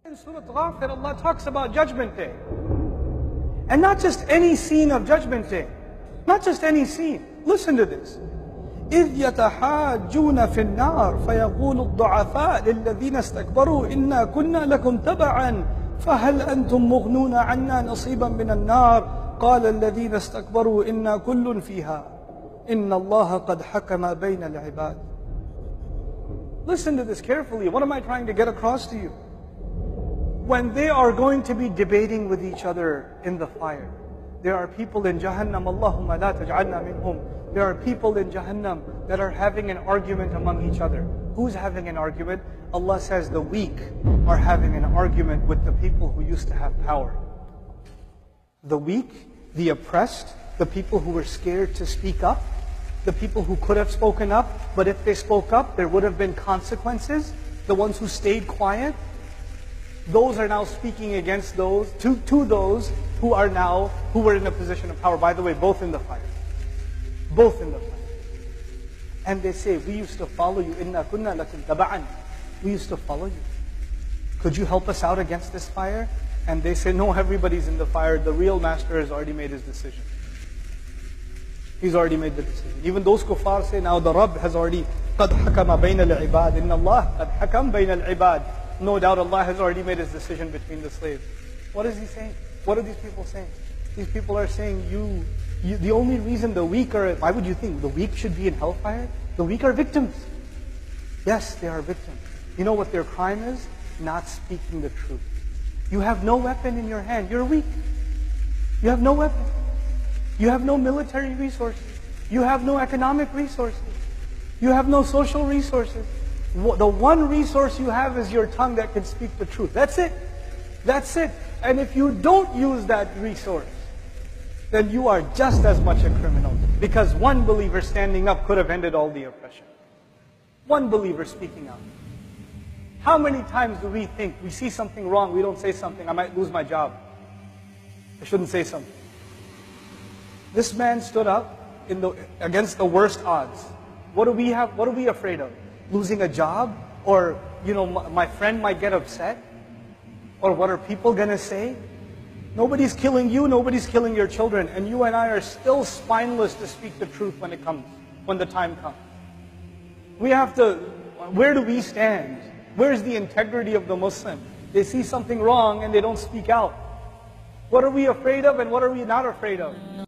In Surah Ghafir, Allah talks about Judgment Day. And not just any scene of Judgment Day. Not just any scene. Listen to this. إِذْ يَتَحَاجُّونَ فِي النَّارِ فَيَقُولُ الضُّعَفَاءُ لِلَّذِينَ اسْتَكْبَرُوا إِنَّا كُنَّا لَكُمْ تَبَعًا فَهَلْ أَنْتُمْ مُغْنُونَ عَنَّا نَصِيبًا مِنَ النَّارِ قَالَ الَّذِينَ اسْتَكْبَرُوا إِنَّا كُلٌّ فِيهَا إِنَّ اللَّهَ قَدْ حَكَمَ بَيْنَ الْعِبَادِ. Listen to this carefully. What am I trying to get across to you? When they are going to be debating with each other in the fire, there are people in Jahannam, Allahumma la taj'alna minhum. There are people in Jahannam that are having an argument among each other. Who's having an argument? Allah says the weak are having an argument with the people who used to have power. The weak, the oppressed, the people who were scared to speak up, the people who could have spoken up, but if they spoke up, there would have been consequences. The ones who stayed quiet, those are now speaking against those, to those who were in a position of power. By the way, both in the fire. Both in the fire. And they say, we used to follow you. Inna kunna lakum taba'an. We used to follow you. Could you help us out against this fire? And they say, no, everybody's in the fire. The real master has already made his decision. He's already made the decision. Even those kuffar say, now the Rabb has already قَدْ حَكَمَ بَيْنَ الْعِبَادِ إِنَّ اللَّهَ قَدْ حَكَمَ بَيْنَ الْعِبَادِ. No doubt Allah has already made His decision between the slaves. What is He saying? What are these people saying? These people are saying, the only reason the weak are, why would you think the weak should be in hellfire? The weak are victims. Yes, they are victims. You know what their crime is? Not speaking the truth. You have no weapon in your hand. You're weak. You have no weapon. You have no military resources. You have no economic resources. You have no social resources. The one resource you have is your tongue that can speak the truth. That's it. That's it. And if you don't use that resource, then you are just as much a criminal. Because one believer standing up could have ended all the oppression. One believer speaking out. How many times do we think, we see something wrong, we don't say something, I might lose my job. I shouldn't say something. This man stood up against the worst odds. What do we have? What are we afraid of? Losing a job? Or, my friend might get upset? Or what are people going to say? Nobody's killing you, nobody's killing your children. And you and I are still spineless to speak the truth when it comes, when the time comes. We have to, where do we stand? Where's the integrity of the Muslim? They see something wrong and they don't speak out. What are we afraid of and what are we not afraid of?